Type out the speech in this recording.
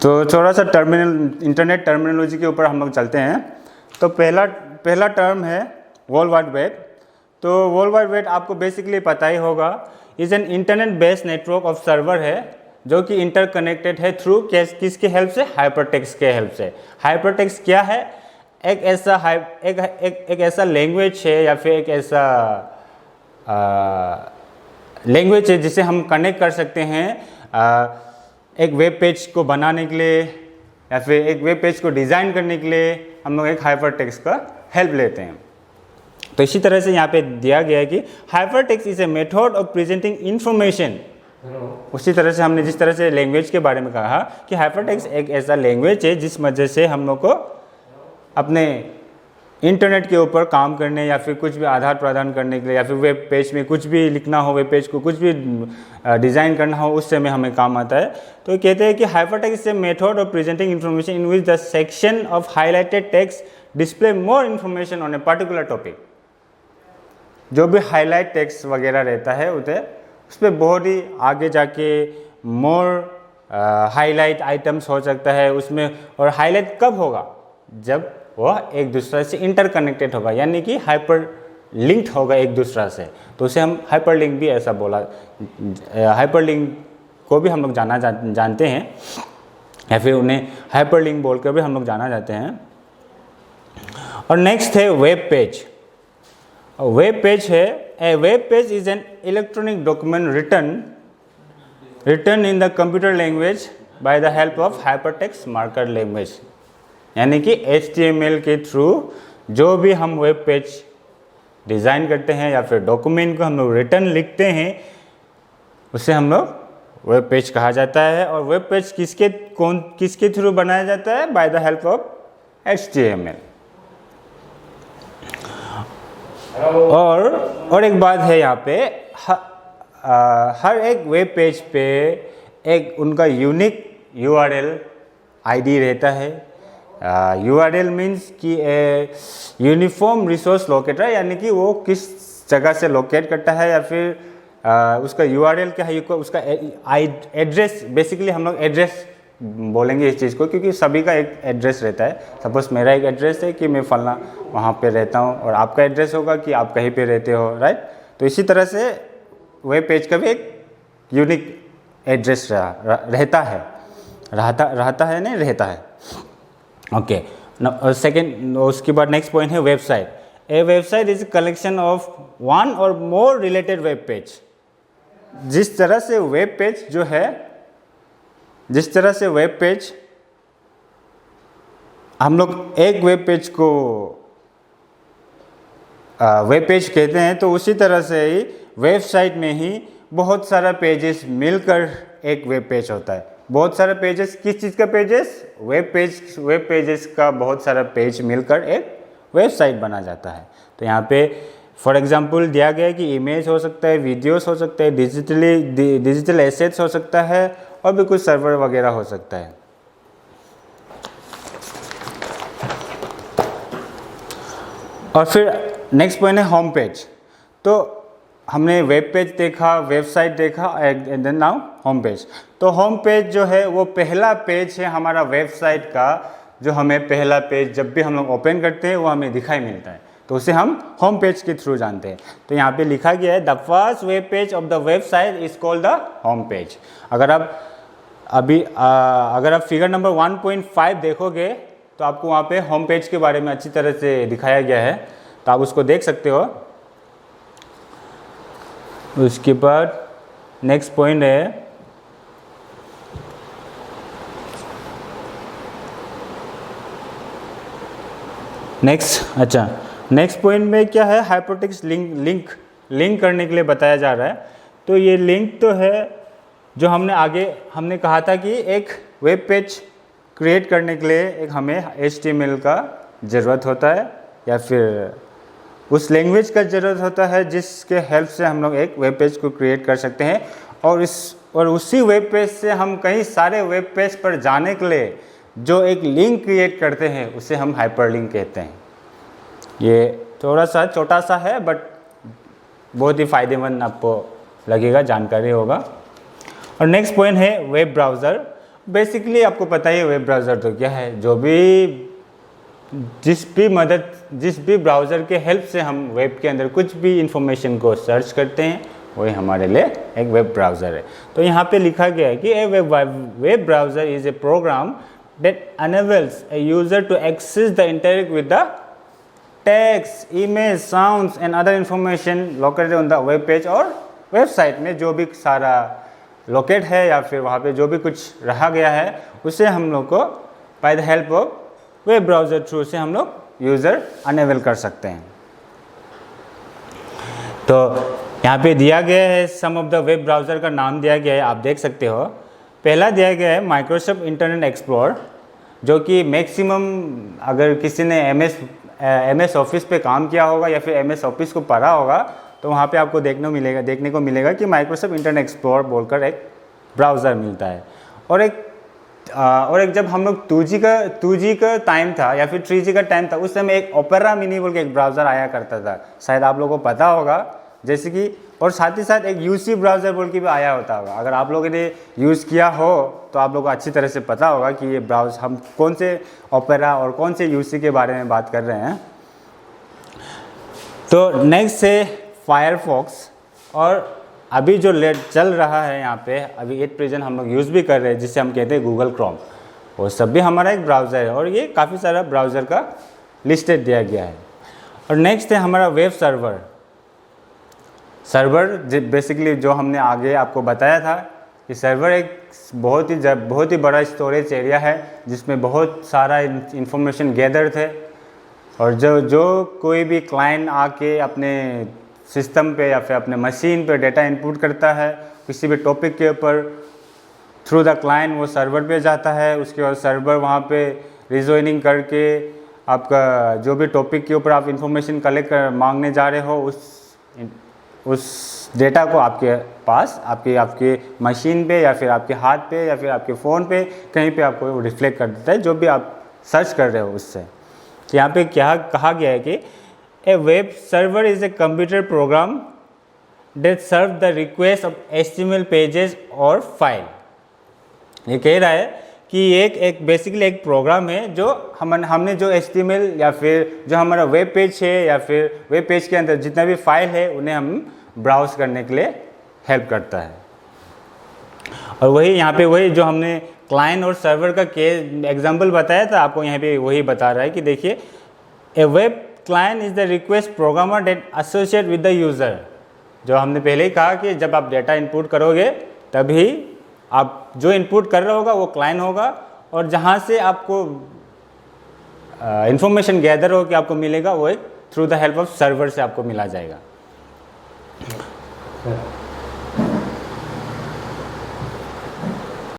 तो थोड़ा सा इंटरनेट टर्मिनोलॉजी के ऊपर हम लोग चलते हैं। तो पहला टर्म है वर्ल्ड वाइड वेब। तो वर्ल्ड वाइड वेब आपको बेसिकली पता ही होगा, is an internet based network of server है जो कि इंटरकनेक्टेड है थ्रू किसके हेल्प से, हाइपरटेक्स्ट के हेल्प से। हाइपरटेक्स्ट क्या है? एक ऐसा लैंग्वेज है या फिर एक ऐसा लैंग्वेज है जिसे हम कनेक्ट कर सकते हैं एक वेब पेज को बनाने के लिए या फिर एक वेब पेज को डिज़ाइन करने के लिए हम लोग एक हाइपरटेक्स्ट का हेल्प लेते हैं। तो इसी तरह से यहाँ पे दिया गया है कि hypertext is a method of presenting information. उसी तरह से हमने जिस तरह से लैंग्वेज के बारे में कहा कि हाइपरटेक्स्ट एक ऐसा लैंग्वेज है जिस वजह से हम लोग को अपने इंटरनेट के ऊपर काम करने या फिर कुछ भी आधार प्रदान करने के लिए या फिर वेब पेज में कुछ भी लिखना हो, वेब पेज को कुछ भी डिज़ाइन करना हो, उस समय हमें काम आता है। तो कहते हैं कि hypertext is a method of presenting information in which the section of highlighted text display more information on a particular topic. जो भी हाईलाइट टेक्स्ट वगैरह रहता है उस पर बहुत ही आगे जाके मोर हाईलाइट आइटम्स हो सकता है उसमें। और हाईलाइट कब होगा? जब वह एक दूसरे से इंटरकनेक्टेड होगा, यानी कि हाइपर लिंक्ड होगा एक दूसरा से। तो उसे हम हाइपर लिंक भी ऐसा बोला, हाइपर लिंक को भी हम लोग जानते हैं या फिर उन्हें हाइपर लिंक बोलकर भी हम लोग जाना जाते हैं। और नेक्स्ट है वेब पेज। वेब पेज है, a web page is an electronic document written in the computer language by the help of hypertext marker language. यानी कि HTML के थ्रू जो भी हम वेब पेज डिज़ाइन करते हैं या फिर डॉक्यूमेंट को हम लोग रिटर्न लिखते हैं उसे हम लोग वेब पेज कहा जाता है। और वेब पेज किसके थ्रू बनाया जाता है? Bye the help of HTML। और एक बात है यहाँ पे, हर एक वेब पेज पे एक उनका यूनिक URL ID रहता है। URL मीन्स कि यूनिफॉर्म रिसोर्स लोकेटर, यानी कि वो किस जगह से लोकेट करता है या फिर उसका URL क्या है, उसका एड्रेस। बेसिकली हम लोग एड्रेस बोलेंगे इस चीज़ को, क्योंकि सभी का एक एड्रेस रहता है। सपोज मेरा एक एड्रेस है कि मैं फलना वहाँ पे रहता हूँ और आपका एड्रेस होगा कि आप कहीं पे रहते हो, राइट। तो इसी तरह से वेब पेज का भी एक यूनिक एड्रेस रहता है। ओके, सेकेंड, उसके बाद नेक्स्ट पॉइंट है website. A website is collection of one और मोर रिलेटेड वेब पेज। जिस तरह से वेब पेज हम लोग एक वेब पेज को वेब पेज कहते हैं, तो उसी तरह से ही वेबसाइट में ही बहुत सारा पेजेस मिलकर एक वेब पेज होता है। बहुत सारे पेजेस, किस चीज़ का पेजेस? वेब पेजेस का बहुत सारा पेज मिलकर एक वेबसाइट बना जाता है। तो यहाँ पे फॉर एग्जांपल दिया गया है कि इमेज हो सकता है, वीडियोस हो सकता है, डिजिटल एसेट्स हो सकता है और भी कुछ सर्वर वगैरह हो सकता है। और फिर नेक्स्ट पॉइंट है होम पेज। तो हमने वेब पेज देखा, वेबसाइट देखा and then now home page. तो होम पेज जो है वो पहला पेज है हमारा वेबसाइट का, जो हमें पहला पेज जब भी हम लोग ओपन करते हैं वो हमें दिखाई मिलता है, तो उसे हम होम पेज के थ्रू जानते हैं। तो यहाँ पे लिखा गया है the first web page of the website is called the home page. अगर आप फिगर नंबर 1.5 देखोगे तो आपको वहाँ पे होम पेज के बारे में अच्छी तरह से दिखाया गया है, तो आप उसको देख सकते हो। उसके बाद नेक्स्ट पॉइंट है नेक्स्ट पॉइंट में क्या है, हाइपरटेक्स्ट लिंक करने के लिए बताया जा रहा है। तो ये लिंक तो है जो हमने कहा था कि एक वेब पेज क्रिएट करने के लिए एक हमें HTML का ज़रूरत होता है या फिर उस लैंग्वेज का ज़रूरत होता है जिसके हेल्प से हम लोग एक वेब पेज को क्रिएट कर सकते हैं। और उसी वेब पेज से हम कई सारे वेब पेज पर जाने के लिए जो एक लिंक क्रिएट करते हैं उसे हम हाइपरलिंक कहते हैं। ये थोड़ा सा छोटा सा है बट बहुत ही फ़ायदेमंद आपको लगेगा, जानकारी होगा। और नेक्स्ट पॉइंट है वेब ब्राउज़र। बेसिकली आपको पता ही है वेब ब्राउज़र तो क्या है, जिस भी ब्राउज़र के हेल्प से हम वेब के अंदर कुछ भी इंफॉर्मेशन को सर्च करते हैं वही हमारे लिए एक वेब ब्राउज़र है। तो यहाँ पे लिखा गया है कि a web browser is a program that enables a user to access the interact with the text, image, sounds and other information located on the web page और वेबसाइट में जो भी सारा लोकेट है या फिर वहाँ पे जो भी कुछ रहा गया है उसे हम लोग को bye the help of web browser through से हम लोग यूज़र अनेबल कर सकते हैं। तो यहाँ पे दिया गया है सम ऑफ द वेब ब्राउज़र का नाम दिया गया है, आप देख सकते हो। पहला दिया गया है माइक्रोसॉफ्ट इंटरनेट एक्सप्लोरर, जो कि मैक्सिमम अगर किसी ने MS ऑफिस पे काम किया होगा या फिर MS ऑफिस को पढ़ा होगा तो वहाँ पे आपको देखने को मिलेगा कि माइक्रोसॉफ्ट इंटरनेट एक्सप्लोरर बोलकर एक ब्राउज़र मिलता है। और एक जब हम लोग 2G का टाइम था या फिर 3G का टाइम था, उस समय एक ओपेरा मिनी बोल के एक ब्राउज़र आया करता था, शायद आप लोगों को पता होगा। जैसे कि और साथ ही साथ एक UC ब्राउज़र बोल के भी आया होता होगा। अगर आप लोगों ने यूज़ किया हो तो आप लोगों को अच्छी तरह से पता होगा कि ये हम कौन से ओपेरा और कौन से UC के बारे में बात कर रहे हैं। तो नेक्स्ट है फायरफॉक्स, और अभी जो चल रहा है यहाँ पे अभी एट प्रेजेंट हम लोग यूज़ भी कर रहे हैं, जिसे हम कहते हैं गूगल क्रोम। वो सब भी हमारा एक ब्राउज़र है और ये काफ़ी सारा ब्राउज़र का लिस्टेड दिया गया है। और नेक्स्ट है हमारा वेब सर्वर बेसिकली जो हमने आगे आपको बताया था कि सर्वर एक बहुत ही बड़ा स्टोरेज एरिया है जिसमें बहुत सारा इंफॉर्मेशन गैदर थे, और जो कोई भी क्लाइंट आके अपने सिस्टम पे या फिर अपने मशीन पे डेटा इनपुट करता है किसी भी टॉपिक के ऊपर, थ्रू द क्लाइंट वो सर्वर पे जाता है। उसके बाद सर्वर वहाँ पे रिजॉइनिंग करके आपका जो भी टॉपिक के ऊपर आप इंफॉर्मेशन कलेक्ट कर मांगने जा रहे हो उस डेटा को आपके पास आपके मशीन पे या फिर आपके हाथ पे या फिर आपके फ़ोन पे कहीं पे आपको रिफ्लेक्ट कर देता है जो भी आप सर्च कर रहे हो उससे। तो यहाँ पे क्या कहा गया है कि a web server is a computer program that serve the request of HTML pages और फाइल। ये कह रहा है कि एक बेसिकली एक प्रोग्राम है जो हमने जो HTML या फिर जो हमारा वेब पेज है या फिर वेब पेज के अंदर जितना भी फाइल है उन्हें हम ब्राउज़ करने के लिए हेल्प करता है। और वही यहाँ पे वही जो हमने क्लाइंट और सर्वर का केस एग्जांपल बताया था, आपको यहाँ पे वही बता रहा है कि देखिए a web client is the request programmer that associate with the user. जो हमने पहले ही कहा कि जब आप डेटा इनपुट करोगे तभी आप जो इनपुट कर रहा होगा वो क्लाइंट होगा, और जहाँ से आपको इंफॉर्मेशन गैदर हो कि आपको मिलेगा वो एक through the help of server से आपको मिला जाएगा।